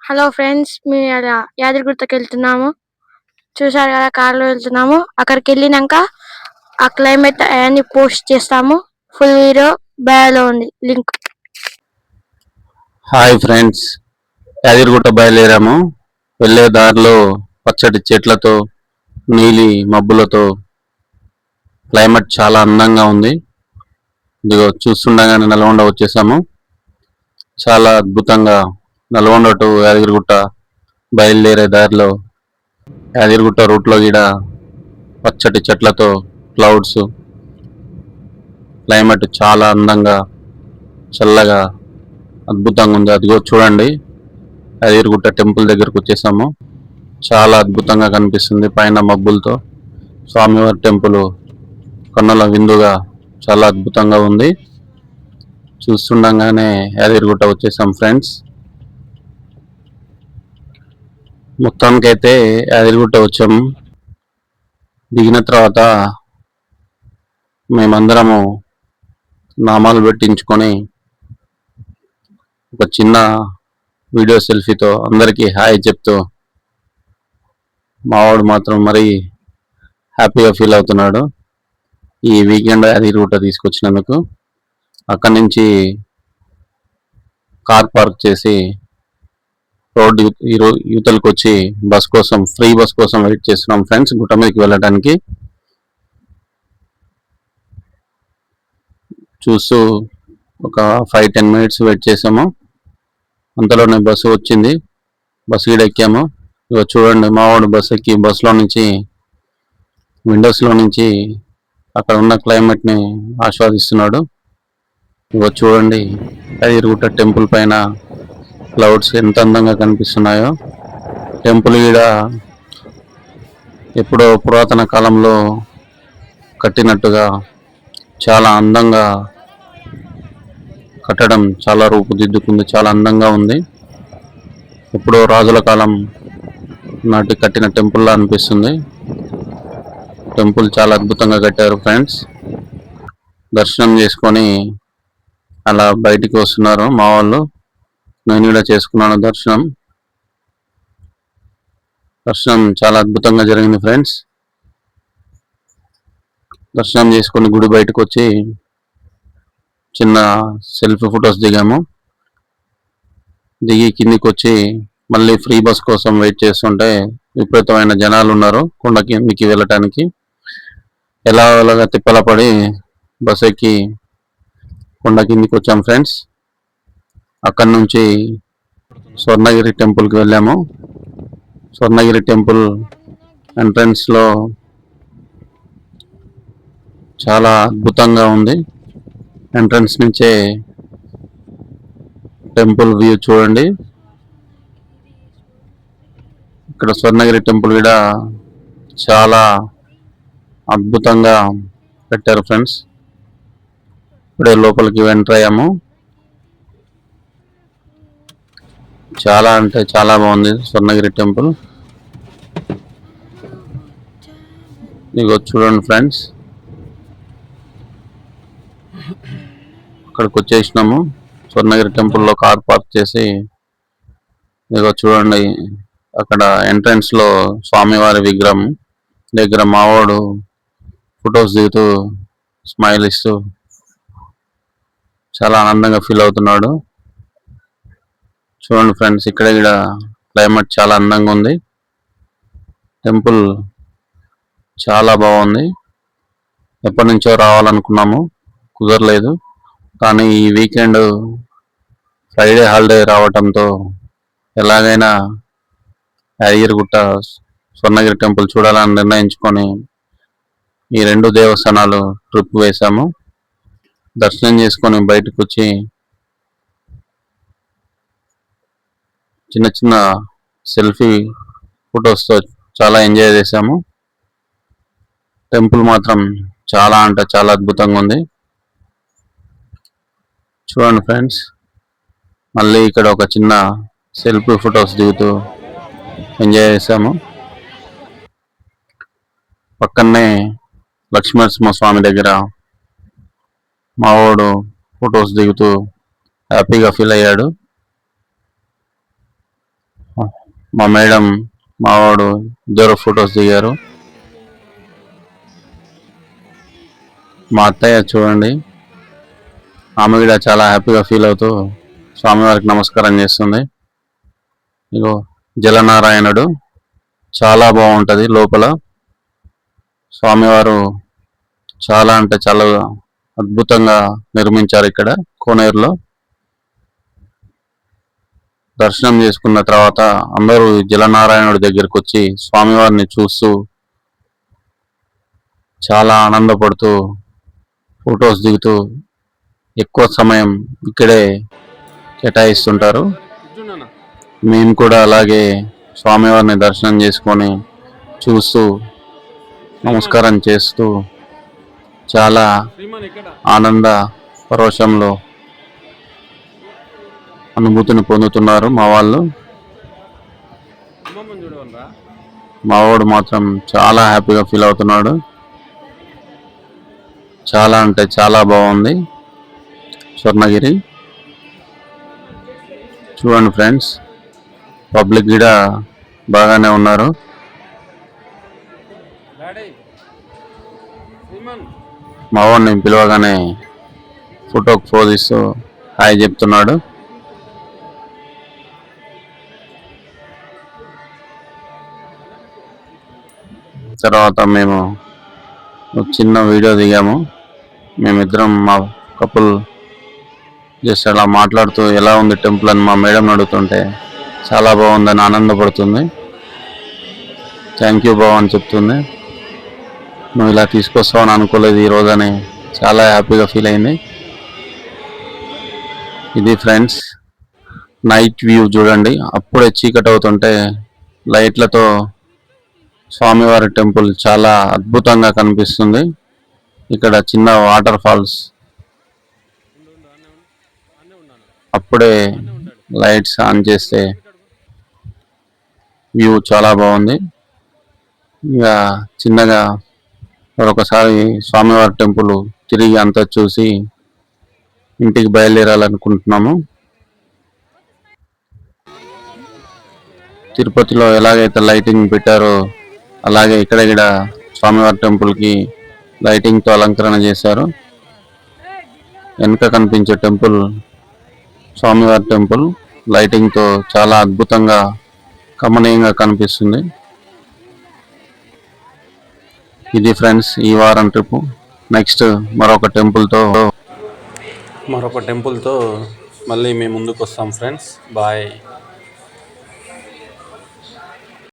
Hello friends, మేము అలా యాదగిరిగుట్టకి వెళ్తున్నాము. చూసారు కదా, కార్లో వెళ్తున్నాము. అక్కడికి వెళ్ళినాక ఆ క్లైమేట్ అవన్నీ పోస్ట్ చేస్తాము. ఫుల్ వీడియో బయోలో ఉంది లింక్. హాయ్ ఫ్రెండ్స్, యాదగిరిగుట్ట బయలుదేరాము. వెళ్ళే దారిలో పచ్చటి చెట్లతో, నీలి మబ్బులతో క్లైమేట్ చాలా అందంగా ఉంది. ఇదిగో చూస్తుండగానే నల్గొండ వచ్చేసాము. చాలా అద్భుతంగా నల్గొండ టు యాదగిరిగుట్ట బయలుదేరే దారిలో యాదగిరిగుట్ట రూట్లో కూడా పచ్చటి చెట్లతో క్లౌడ్స్, క్లైమేట్ చాలా అందంగా చల్లగా అద్భుతంగా ఉంది. అదిగో చూడండి, యాదగిరిగుట్ట టెంపుల్ దగ్గరకు వచ్చేసాము. చాలా అద్భుతంగా కనిపిస్తుంది. పైన మబ్బులతో స్వామివారి టెంపుల్ కన్నుల విందుగా చాలా అద్భుతంగా ఉంది. చూస్తుండగానే యాదగిరిగుట్ట వచ్చేసాం ఫ్రెండ్స్. మొత్తానికైతే యాదగిరిగుట్ట వచ్చాము. దిగిన తర్వాత మేమందరము నామాలు పెట్టించుకొని ఒక చిన్న వీడియో సెల్ఫీతో అందరికీ హాయ్ చెప్తూ మావాడు మాత్రం మరీ హ్యాపీగా ఫీల్ అవుతున్నాడు ఈ వీకెండ్ యాదగిరిగుట్ట తీసుకొచ్చినందుకు. అక్కడి నుంచి కార్ పార్క్ చేసి రోడ్డు యూతలకు వచ్చి బస్ కోసం, ఫ్రీ బస్ కోసం వెయిట్ చేస్తున్నాం ఫ్రెండ్స్, గుట్ట మీదకి వెళ్ళడానికి. చూస్తూ ఒక 5-10 మినిట్స్ వెయిట్ చేసాము. అంతలోనే బస్సు వచ్చింది. బస్సు గీడ ఎక్కాము. ఇక చూడండి, మావాడు బస్సు ఎక్కి బస్సులో నుంచి, విండోస్లో నుంచి అక్కడ ఉన్న క్లైమేట్ని ఆస్వాదిస్తున్నాడు. ఇక చూడండి, యాదగిరిగుట్ట టెంపుల్ పైన క్లౌడ్స్ ఎంత అందంగా కనిపిస్తున్నాయో. టెంపుల్ ఈడ ఎప్పుడో పురాతన కాలంలో కట్టినట్టుగా చాలా అందంగా కట్టడం చాలా రూపుదిద్దుకుంది. చాలా అందంగా ఉంది. ఎప్పుడో రాజుల కాలం నాటి కట్టిన టెంపుల్లా అనిపిస్తుంది. టెంపుల్ చాలా అద్భుతంగా కట్టారు ఫ్రెండ్స్. దర్శనం చేసుకొని అలా బయటికి వస్తున్నారు మా వాళ్ళు. నేను కూడా చేసుకున్నాను దర్శనం. చాలా అద్భుతంగా జరిగింది ఫ్రెండ్స్. దర్శనం చేసుకొని గుడి బయటకు వచ్చి చిన్న సెల్ఫీ ఫొటోస్ దిగాము. దిగి కిందికి వచ్చి మళ్ళీ ఫ్రీ బస్ కోసం వెయిట్ చేస్తుంటే విపరీతమైన జనాలు ఉన్నారు కొండ కిందికి వెళ్ళటానికి. ఎలాగోలాగా తిప్పల పడి బస్ ఎక్కి కొండ కిందికి వచ్చాం ఫ్రెండ్స్. అక్కడి నుంచి స్వర్ణగిరి టెంపుల్కి వెళ్ళాము. స్వర్ణగిరి టెంపుల్ ఎంట్రన్స్లో చాలా అద్భుతంగా ఉంది. ఎంట్రన్స్ నుంచే టెంపుల్ వ్యూ చూడండి. ఇక్కడ స్వర్ణగిరి టెంపుల్ కూడా చాలా అద్భుతంగా పెట్టారు ఫ్రెండ్స్. ఇప్పుడే లోపలికి ఎంటర్ అయ్యాము. చాలా అంటే చాలా బాగుంది స్వర్ణగిరి టెంపుల్. ఇగో చూడండి ఫ్రెండ్స్, అక్కడికి వచ్చేసినాము. స్వర్ణగిరి టెంపుల్లో కార్ పార్క్ చేసి ఇగో చూడండి, అక్కడ ఎంట్రన్స్ లో స్వామివారి విగ్రహం దగ్గర మావాడు ఫొటోస్ దిగుతూ స్మైల్ ఇస్తూ చాలా ఆనందంగా ఫీల్ అవుతున్నాడు. చూడండి ఫ్రెండ్స్, ఇక్కడ కూడా క్లైమేట్ చాలా అందంగా ఉంది. టెంపుల్ చాలా బాగుంది. ఎప్పటి నుంచో రావాలనుకున్నాము, కుదరలేదు. కానీ ఈ వీకెండ్ ఫ్రైడే హాలిడే రావటంతో ఎలాగైనా యాదగిరిగుట్ట, స్వర్ణగిరి టెంపుల్ చూడాలని నిర్ణయించుకొని ఈ 2 దేవస్థానాలు ట్రిప్ వేశాము. దర్శనం చేసుకొని బయటకు వచ్చి చిన్న చిన్న సెల్ఫీ ఫొటోస్తో చాలా ఎంజాయ్ చేశాము. టెంపుల్ మాత్రం చాలా అంటే చాలా అద్భుతంగా ఉంది. చూడండి ఫ్రెండ్స్, మళ్ళీ ఇక్కడ ఒక చిన్న సెల్ఫీ ఫొటోస్ దిగుతూ ఎంజాయ్ చేశాము. పక్కనే లక్ష్మీనరసింహస్వామి దగ్గర మావాడు ఫొటోస్ దిగుతూ హ్యాపీగా ఫీల్ అయ్యాడు. మా మేడం మావాడు ఇద్దరు ఫొటోస్ దిగారు. మా అత్తయ్య చూడండి, ఆమె కూడా చాలా హ్యాపీగా ఫీల్ అవుతూ స్వామివారికి నమస్కారం చేస్తుంది. ఇగో జలనారాయణుడు చాలా బాగుంటది. లోపల స్వామివారు చాలా అంటే చాలా అద్భుతంగా నిర్మించారు ఇక్కడ కోనేరులో. దర్శనం చేసుకున్న తర్వాత అందరూ జలనారాయణుడి దగ్గరికి వచ్చి స్వామివారిని చూస్తూ చాలా ఆనందపడుతూ ఫొటోస్ దిగుతూ ఎక్కువ సమయం ఇక్కడే కేటాయిస్తుంటారు. మేము కూడా అలాగే స్వామివారిని దర్శనం చేసుకొని చూస్తూ నమస్కారం చేస్తూ చాలా ఆనంద పరవశంలో అనుభూతిని పొందుతున్నారు మా వాళ్ళు. మా వాడు మాత్రం చాలా హ్యాపీగా ఫీల్ అవుతున్నాడు. చాలా అంటే చాలా బాగుంది స్వర్ణగిరి. చూడండి ఫ్రెండ్స్, పబ్లిక్ కూడా బాగానే ఉన్నారు. మా వాడిని పిలవగానే ఫోటోకి పోజ్ ఇస్తూ హాయ్ చెప్తున్నాడు. తర్వాత మేము ఒక చిన్న వీడియో దిగాము. మేమిద్దరం మా కపుల్ జస్ట్ అలా మాట్లాడుతూ ఎలా ఉంది టెంపుల్ అని మా మేడం అడుగుతుంటే చాలా బాగుందని ఆనందపడుతుంది. థ్యాంక్ యూ బావ అని చెప్తుంది. నువ్వు ఇలా తీసుకొస్తావు అని అనుకోలేదు ఈరోజు అని చాలా హ్యాపీగా ఫీల్ అయింది. ఇది ఫ్రెండ్స్ నైట్ వ్యూ చూడండి. అప్పుడే చీకటి అవుతుంటే లైట్లతో స్వామివారి టెంపుల్ చాలా అద్భుతంగా కనిపిస్తుంది. ఇక్కడ చిన్న వాటర్ ఫాల్స్, అప్పుడే లైట్స్ ఆన్ చేస్తే వ్యూ చాలా బాగుంది. ఇక చిన్నగా మరొకసారి స్వామివారి టెంపుల్ తిరిగి అంతా చూసి ఇంటికి బయలుదేరాలనుకుంటున్నాము. తిరుపతిలో ఎలాగైతే లైటింగ్ పెట్టారో అలాగే ఇక్కడ కూడా స్వామివారి టెంపుల్కి లైటింగ్తో అలంకరణ చేశారు. వెనుక కనిపించే టెంపుల్ స్వామివారి టెంపుల్ లైటింగ్తో చాలా అద్భుతంగా కమనీయంగా కనిపిస్తుంది. ఇది ఫ్రెండ్స్ ఈ వారం ట్రిప్. నెక్స్ట్ మరొక టెంపుల్తో మళ్ళీ మేము ముందుకు వస్తాం ఫ్రెండ్స్. బాయ్.